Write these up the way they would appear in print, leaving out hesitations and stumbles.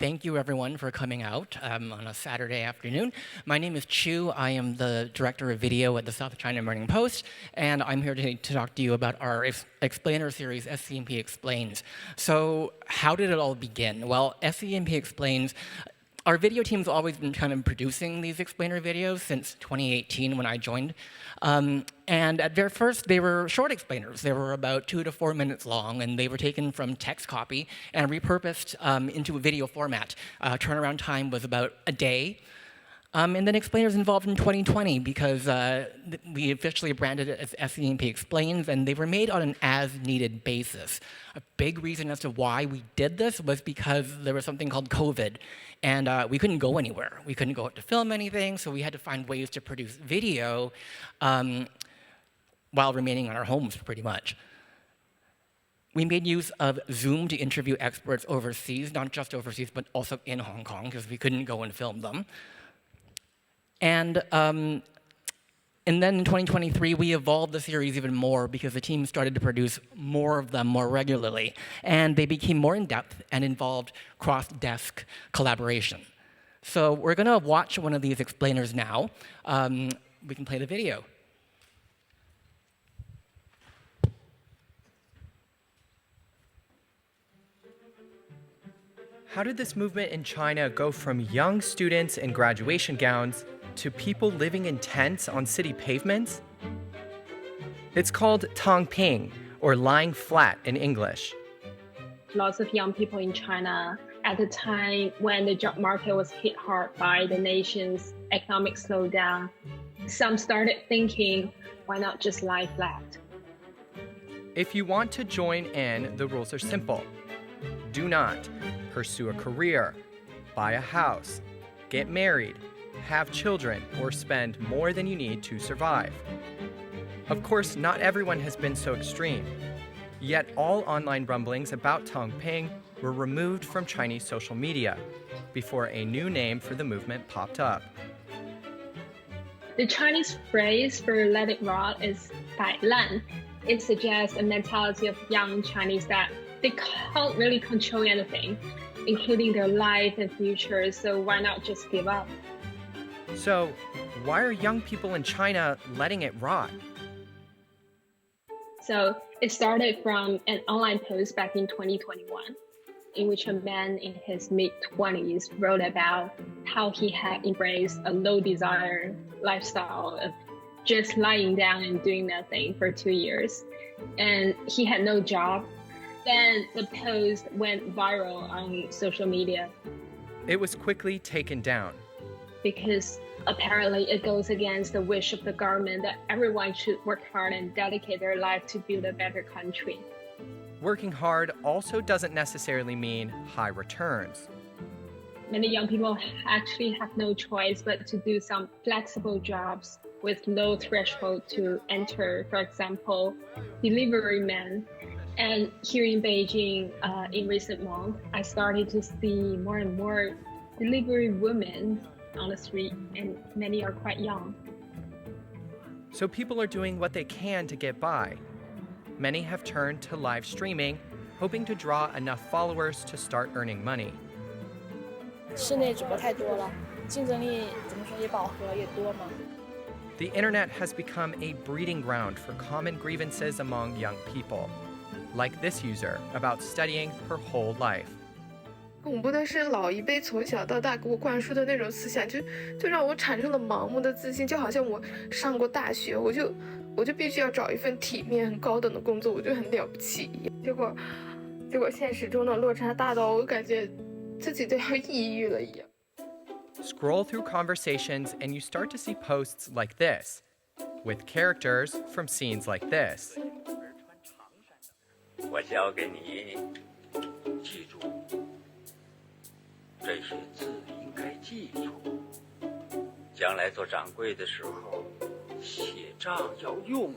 Thank you, everyone, for coming out on a Saturday afternoon. My name is Chu. I am the Director of Video at the South China Morning Post, and I'm here to talk to you about our explainer series, SCMP Explains. So how did it all begin? Well, SCMP Explains, our video team's always been kind of producing these explainer videos since 2018 when I joined. And at their first, they were short explainers. They were about 2 to 4 minutes long, and they were taken from text copy and repurposed into a video format. Turnaround time was about a day. And then explainers involved in 2020 because we officially branded it as SCMP Explains, and they were made on an as-needed basis. A big reason as to why we did this was because there was something called COVID, and we couldn't go anywhere. We couldn't go out to film anything, so we had to find ways to produce video while remaining on our homes, pretty much. We made use of Zoom to interview experts overseas, not just overseas, but also in Hong Kong, because we couldn't go and film them. And then in 2023, we evolved the series even more because the team started to produce more of them more regularly. And they became more in-depth and involved cross-desk collaboration. So we're going to watch one of these explainers now. We can play the video. How did this movement in China go from young students in graduation gowns to people living in tents on city pavements? It's called tongping, or lying flat in English. Lots of young people in China at the time when the job market was hit hard by the nation's economic slowdown, some started thinking, why not just lie flat? If you want to join in, the rules are simple. Do not pursue a career, buy a house, get married, have children, or spend more than you need to survive. Of course, not everyone has been so extreme. Yet all online rumblings about tongping were removed from Chinese social media before a new name for the movement popped up. The Chinese phrase for let it rot is 摆烂. It suggests a mentality of young Chinese that they can't really control anything, including their life and future, so why not just give up? So, why are young people in China letting it rot? So, it started from an online post back in 2021, in which a man in his mid-20s wrote about how he had embraced a low-desire lifestyle of just lying down and doing nothing for 2 years. And he had no job. Then the post went viral on social media. It was quickly taken down. Because apparently it goes against the wish of the government that everyone should work hard and dedicate their life to build a better country. Working hard also doesn't necessarily mean high returns. Many young people actually have no choice but to do some flexible jobs with low threshold to enter, for example, delivery man. And here in Beijing, in recent months, I started to see more and more delivery women on the street, and many are quite young. So people are doing what they can to get by. Many have turned to live streaming, hoping to draw enough followers to start earning money. 室内直播太多了，竞争力怎么说也饱和也多嘛。 The internet has become a breeding ground for common grievances among young people, like this user about studying her whole life. 恐怖的是老一辈从小到大给我灌输的那种思想，就让我产生了盲目的自信，就好像我上过大学，我就必须要找一份体面很高等的工作，我就很了不起。结果现实中的落差大到我感觉自己都要抑郁了一样。 Scroll through conversations and you start to see posts like this, with characters from scenes like this. 我教给你，记住，这些字应该记住。将来做掌柜的时候，写账要用。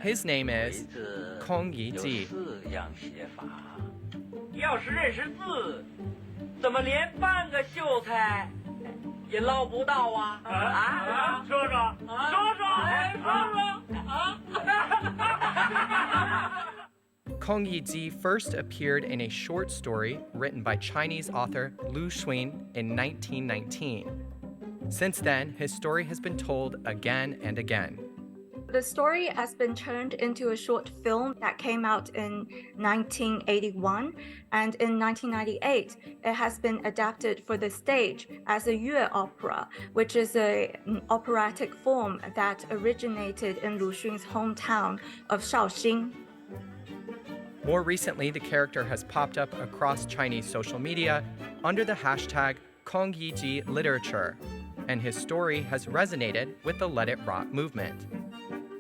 His name is 空一记。有4样写法。要是认识字，怎么连半个秀才也捞不到啊？说说， Kong Yiji first appeared in a short story written by Chinese author Lu Xun in 1919. Since then, his story has been told again and again. The story has been turned into a short film that came out in 1981, and in 1998, it has been adapted for the stage as a Yue opera, which is an operatic form that originated in Lu Xun's hometown of Shaoxing. More recently, the character has popped up across Chinese social media under the hashtag Kong Yiji Literature, and his story has resonated with the Let It Rot movement.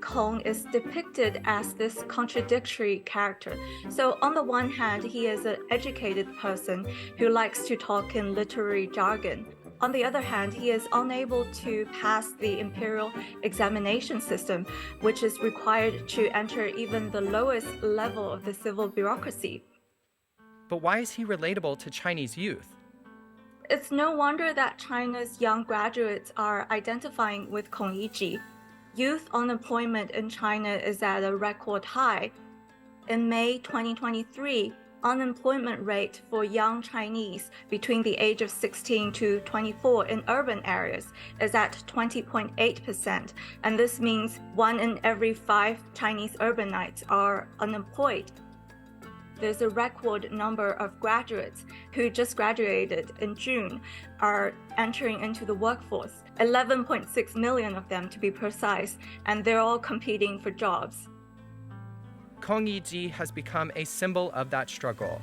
Kong is depicted as this contradictory character. So on the one hand, he is an educated person who likes to talk in literary jargon. On the other hand, he is unable to pass the imperial examination system, which is required to enter even the lowest level of the civil bureaucracy. But why is he relatable to Chinese youth? It's no wonder that China's young graduates are identifying with Kong Yiji. Youth unemployment in China is at a record high. In May 2023, unemployment rate for young Chinese between the age of 16 to 24 in urban areas is at 20.8%, and this means 1 in every 5 Chinese urbanites are unemployed. There's a record number of graduates who just graduated in June are entering into the workforce, 11.6 million of them to be precise, and they're all competing for jobs. Kong Yiji has become a symbol of that struggle.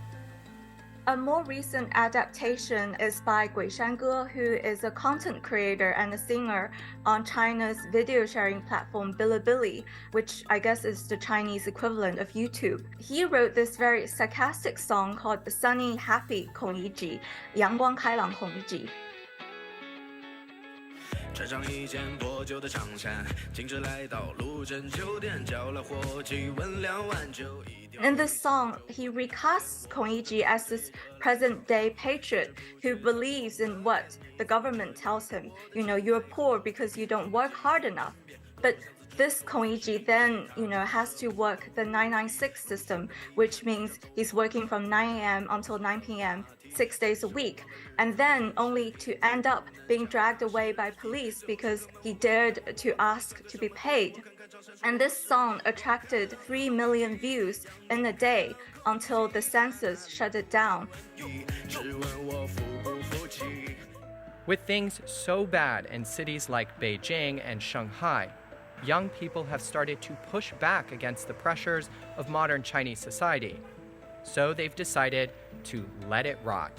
A more recent adaptation is by Gui Shange, who is a content creator and a singer on China's video sharing platform Bilibili, which I guess is the Chinese equivalent of YouTube. He wrote this very sarcastic song called Sunny Happy Kong Yiji, 阳光开朗Kong Yiji. 穿上一件破旧的长衫，径直来到路镇酒店，叫了伙计，问2碗酒一点。 In this song, he recasts Kong Yiji as this present-day patriot who believes in what the government tells him. You know, you're poor because you don't work hard enough. But this Kong Yiji then, has to work the 996 system, which means he's working from 9 a.m. until 9 p.m. 6 days a week, and then only to end up being dragged away by police because he dared to ask to be paid. And this song attracted 3 million views in a day until the censors shut it down. With things so bad in cities like Beijing and Shanghai, young people have started to push back against the pressures of modern Chinese society. So they've decided to let it rot.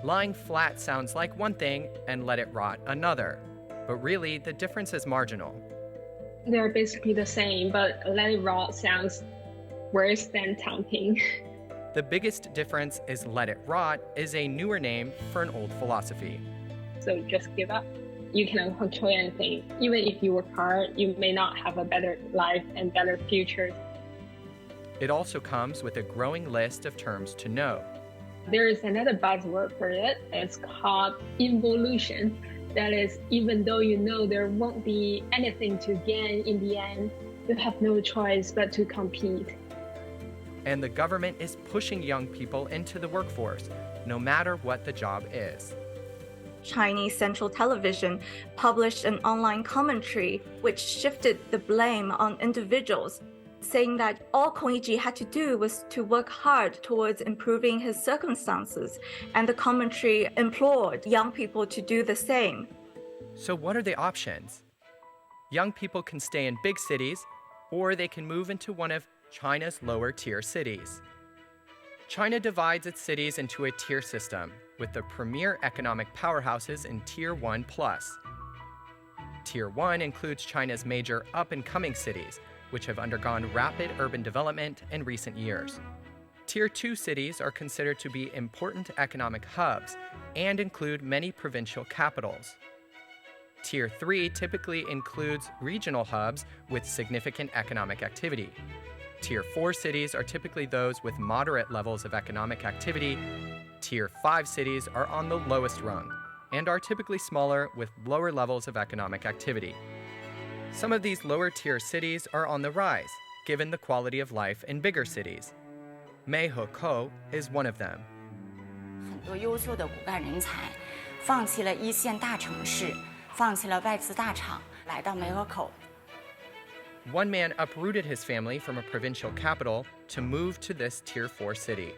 Lying flat sounds like one thing and let it rot another, but really the difference is marginal. They're basically the same, but let it rot sounds worse than tamping. The biggest difference is let it rot is a newer name for an old philosophy. So just give up. You cannot control anything. Even if you work hard, you may not have a better life and better future. It also comes with a growing list of terms to know. There is another buzzword for it. It's called involution. That is, even though you know there won't be anything to gain in the end, you have no choice but to compete. And the government is pushing young people into the workforce, no matter what the job is. Chinese Central Television published an online commentary which shifted the blame on individuals, saying that all Kong Yiji had to do was to work hard towards improving his circumstances, and the commentary implored young people to do the same. So what are the options? Young people can stay in big cities, or they can move into one of China's lower-tier cities. China divides its cities into a tier system, with the premier economic powerhouses in Tier 1+. Tier 1 includes China's major up-and-coming cities, which have undergone rapid urban development in recent years. Tier 2 cities are considered to be important economic hubs and include many provincial capitals. Tier 3 typically includes regional hubs with significant economic activity. Tier 4 cities are typically those with moderate levels of economic activity. Tier 5 cities are on the lowest rung and are typically smaller with lower levels of economic activity. Some of these lower-tier cities are on the rise, given the quality of life in bigger cities. Mei He Ko is one of them. 很多优秀的骨干人才放弃了一线大城市，放弃了外资大厂，来到梅河口。 One man uprooted his family from a provincial capital to move to this Tier 4 city.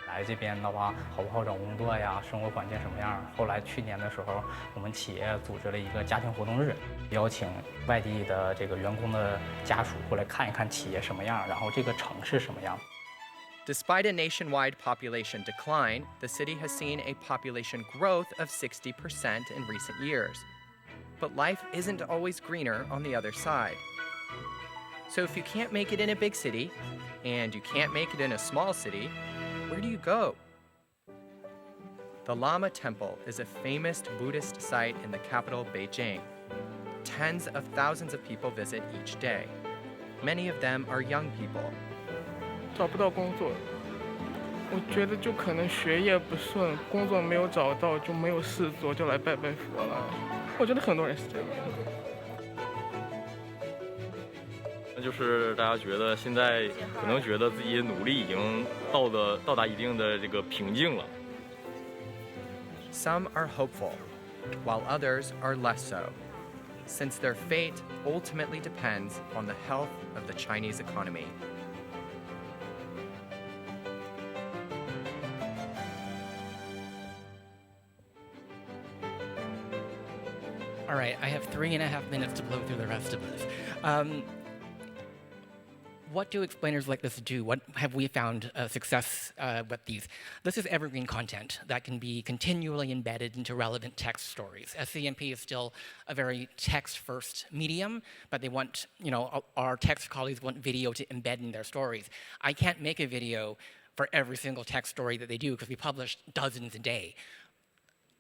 来这边的话，好不好找工作呀？生活环境什么样？后来去年的时候，我们企业组织了一个家庭活动日，邀请外地的这个员工的家属过来看一看企业什么样，然后这个城市什么样。 Despite a nationwide population decline, the city has seen a population growth of 60% in recent years. But life isn't always greener on the other side. So if you can't make it in a big city, and you can't make it in a small city, where do you go? The Lama Temple is a famous Buddhist site in the capital, Beijing. Tens of thousands of people visit each day. Many of them are young people. 找不到工作，我觉得就可能学业不顺，工作没有找到，就没有事做，就来拜拜佛了。我觉得很多人是这样。那就是大家觉得现在可能觉得自己努力已经到达一定的这个瓶颈了。Some are hopeful, while others are less so, since their fate ultimately depends on the health of the Chinese economy. All right, I have 3.5 minutes to blow through the rest of this. What do explainers like this do? What have we found success with these? This is evergreen content that can be continually embedded into relevant text stories. SCMP is still a very text-first medium, but they want, our text colleagues want video to embed in their stories. I can't make a video for every single text story that they do because we publish dozens a day.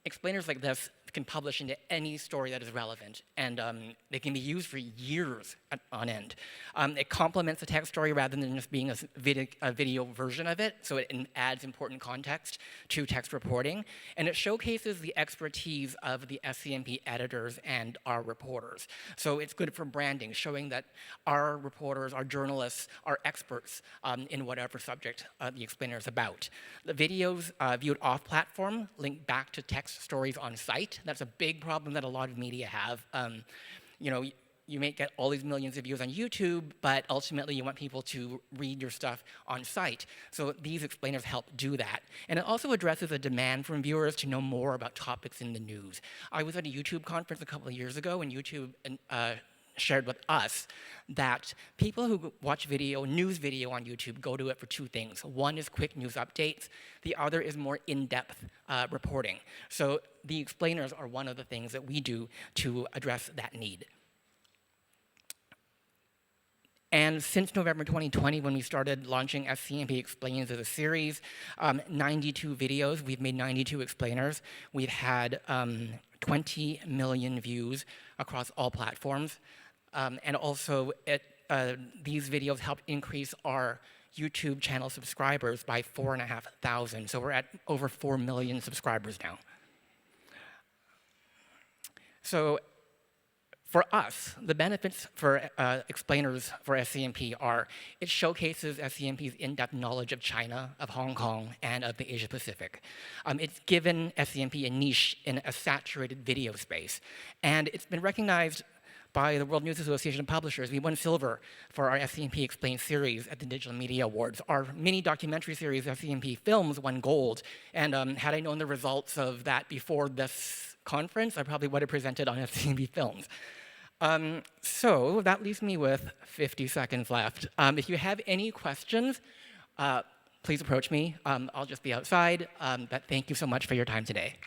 Explainers like this can publish into any story that is relevant, and they can be used for years on end. It complements the text story rather than just being a video version of it, so it adds important context to text reporting, and it showcases the expertise of the SCMP editors and our reporters. So it's good for branding, showing that our reporters, our journalists, are experts in whatever subject the explainer is about. The videos viewed off-platform link back to text stories on site. That's a big problem that a lot of media have. You may get all these millions of views on YouTube, but ultimately you want people to read your stuff on site. So these explainers help do that. And it also addresses a demand from viewers to know more about topics in the news. I was at a YouTube conference a couple of years ago, and YouTube shared with us that people who watch news video on YouTube go to it for two things. One is quick news updates. The other is more in-depth reporting. So the explainers are one of the things that we do to address that need. And since November 2020, when we started launching SCMP Explains as a series, 92 videos, we've made 92 explainers. We've had 20 million views across all platforms. And also, these videos helped increase our YouTube channel subscribers by 4,500. So we're at over 4 million subscribers now. So for us, the benefits for explainers for SCMP are it showcases SCMP's in-depth knowledge of China, of Hong Kong, and of the Asia Pacific. It's given SCMP a niche in a saturated video space. And it's been recognized by the World News Association of Publishers. We won silver for our SCMP Explains series at the Digital Media Awards. Our mini documentary series, SCMP Films, won gold. And had I known the results of that before this conference, I probably would have presented on SCMP Films. So that leaves me with 50 seconds left. If you have any questions, please approach me. I'll just be outside. But thank you so much for your time today.